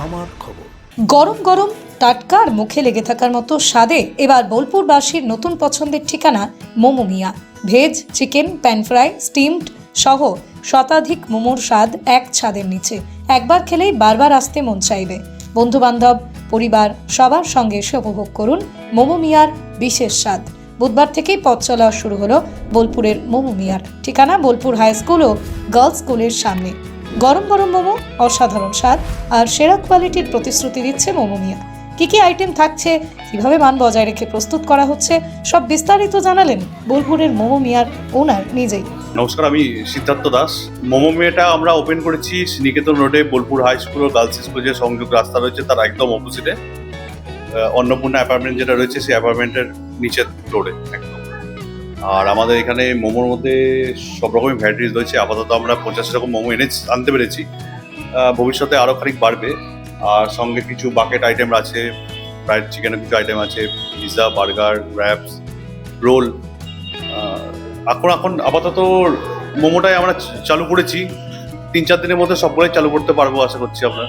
আমার খবর। গরম গরম টাটকা আর মুখে লেগে থাকার মতো স্বাদে এবার বোলপুরবাসীর নতুন পছন্দের ঠিকানা Momo Mia. Veg, chicken, pan fry, steamed সহ শতাধিক মোমোর স্বাদ এক ছাদের নিচে। একবার খেলেই বারবার আসতে মন চাইবে। বন্ধু বান্ধব, পরিবার সবার সঙ্গে এসে উপভোগ করুন মোমো মিয়ার বিশেষ স্বাদ। বুধবার থেকেই পথ চলা শুরু হলো বোলপুরের মোমো মিয়ার। ঠিকানা বোলপুর হাই স্কুল ও গার্লস স্কুলের সামনে। গরম গরম মোমো, অসাধারণ স্বাদ আর সেরা কোয়ালিটির প্রতিশ্রুতি দিচ্ছে মোমো মিয়া। কি কি আইটেম থাকছে, কিভাবে মান বজায় রেখে প্রস্তুত করা হচ্ছে, সব বিস্তারিত জানালেন বোলপুরের মোমো মিয়ার ওনার নিজেই। নমস্কার, আমি সিদ্ধার্থ দাস। মোমো মিয়াটা আমরা ওপেন করেছি নিকেতন রোডে, বোলপুর হাই স্কুল ও গার্লস স্কুল যে সংযোগ রাস্তা রয়েছে তার একদম অপোজিটে। অন্নপূর্ণা অ্যাপার্টমেন্ট যেটা রয়েছে সেই অ্যাপার্টমেন্টের নিচের ফ্লোরে একদম। আর আমাদের এখানে মোমোর মধ্যে সব রকমের ভ্যারাইটিস রয়েছে। আপাতত আমরা 50 রকম মোমো আনতে পেরেছি। ভবিষ্যতে আরও খানিক বাড়বে। আর সঙ্গে কিছু বাকেট আইটেম আছে, ফ্রাইড চিকেনের কিছু আইটেম আছে, পিৎজা, বার্গার, র্যাপস, রোল। এখন আপাতত মোমোটাই আমরা চালু করেছি। 3-4 দিনের মধ্যে সবগুলোই চালু করতে পারবো আশা করছি আমরা।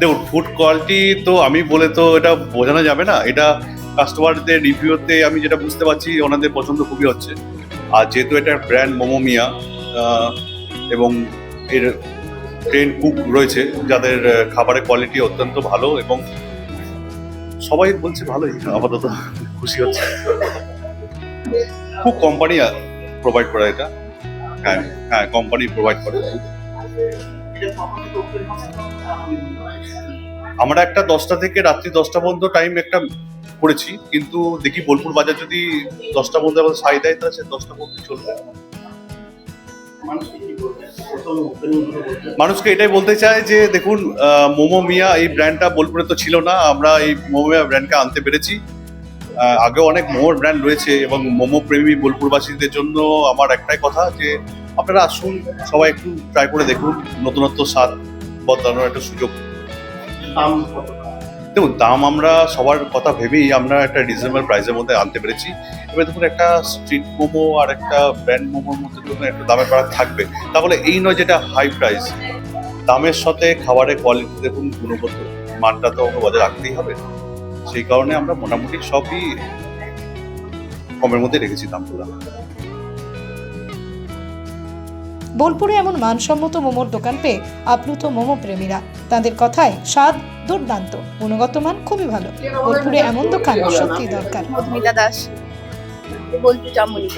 দেখুন, ফুড কোয়ালিটি তো আমি বলে তো এটা বোঝানো যাবে না। এটা কাস্টমারদের রিভিউতে আমি যেটা বুঝতে পারছি ওনাদের পছন্দ খুবই হচ্ছে। আর যেহেতু এটা ব্র্যান্ড মোমো মিয়া এবং এর ট্রেন কুক রয়েছে যাদের খাবারের কোয়ালিটি অত্যন্ত ভালো এবং সবাই বলছে ভালোই, আপাতত খুশি হচ্ছে। খুব কোম্পানি প্রোভাইড করে এটা। হ্যাঁ, কোম্পানি প্রোভাইড করে। আমরা একটা 10টা থেকে রাত্রি 10টা পর্যন্ত টাইম একটা করেছি, কিন্তু দেখি বোলপুর বাজার যদি 10টা পর্যন্ত আমাদের সাই দেয় তাহলে সে 10টা পর্যন্ত চলবে। মানুষকে এটাই বলতে চাই যে দেখুন, মোমো মিয়া এই ব্র্যান্ডটা বোলপুরে তো ছিল না। আমরা এই মোমো মিয়া ব্র্যান্ডকে আনতে পেরেছি। আগেও অনেক মোমোর ব্র্যান্ড রয়েছে এবং মোমো প্রেমী বোলপুরবাসীদের জন্য আমার একটাই কথা যে আপনারা আসুন, সবাই একটু ট্রাই করে দেখুন, নতুনত্ব স্বাদ বদলানোর একটা সুযোগ। দেখুন, দাম আমরা সবার কথা ভেবেই আমরা একটা রিজনেবল প্রাইসের মধ্যে আনতে পেরেছি। এবার দেখুন, একটা স্ট্রিট মোমো আর একটা ব্র্যান্ড মোমোর মধ্যে জন্য একটু দামের ফারাক থাকবে। তাহলে এই নয় যেটা হাই প্রাইস, দামের সাথে খাবারের কোয়ালিটি দেখুন, গুণগত মানটা তো বজায় রাখতেই হবে। সেই কারণে আমরা মোটামুটি সবই কমের মধ্যে রেখেছি দামগুলো। বোলপুরে এমন মানসম্মত মোমোর দোকান পেয়ে আপ্লুত মোমো প্রেমীরা। তাদের কথায় স্বাদ দুর্দান্ত, গুণগত মান খুবই ভালো। বোলপুরে এমন দোকান সত্যি দরকার। মধুমিতা দাস, বোলপুর জামুনি।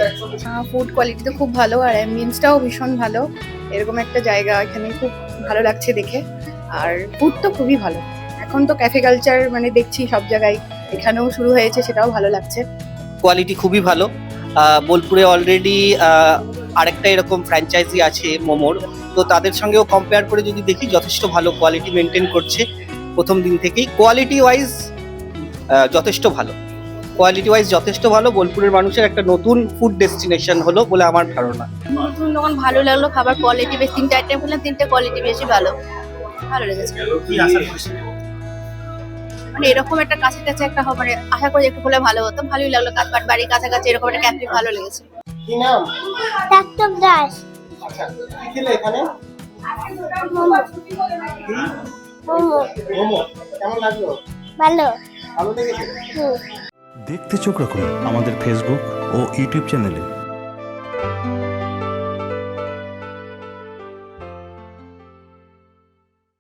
ফুড কোয়ালিটি তো খুব ভালো আর অ্যাম্বিয়েন্সটাও ভীষণ ভালো। এরকম একটা জায়গা এখানে খুব ভালো লাগছে দেখে। আর ফুড তো খুবই ভালো। এখন তো ক্যাফে কালচার মানে দেখছি সব জায়গায়, এখানেও শুরু হয়েছে, সেটাও ভালো লাগছে। কোয়ালিটি খুবই ভালো। বোলপুরে অলরেডি আরেকটা এরকম ফ্র্যাঞ্চাইজি আছে মোমোর, তো তাদের সঙ্গেও কম্পেয়ার করে যদি দেখি যথেষ্ট ভালো কোয়ালিটি মেনটেন করছে প্রথম দিন থেকেই। কোয়ালিটি ওয়াইজ যথেষ্ট ভালো। বোলপুরের মানুষের একটা নতুন ফুড ডেস্টিনেশন হলো বলে আমার ধারণা। নতুন দোকান ভালো লাগলো, খাবার কোয়ালিটি বেশ। 3টে আইটেম করলাম, 3টে কোয়ালিটি বেশি ভালো লেগেছে। মানে এরকম একটা কাছাকাছি একটা মানে আশা করি একটু হলে ভালো হতো। ভালোই লাগলো, বাড়ির কাছাকাছি এরকম একটা ক্যাফে ভালো লেগেছে। কি নাম? ডাক্তার দাস। আচ্ছা, কি খেলে এখানে? মোমো। মোমো কেমন লাগলো? ভালো। ভালো লেগেছে? হুম। দেখতে চোখ রাখুন আমাদের ফেসবুক ও ইউটিউব চ্যানেলে।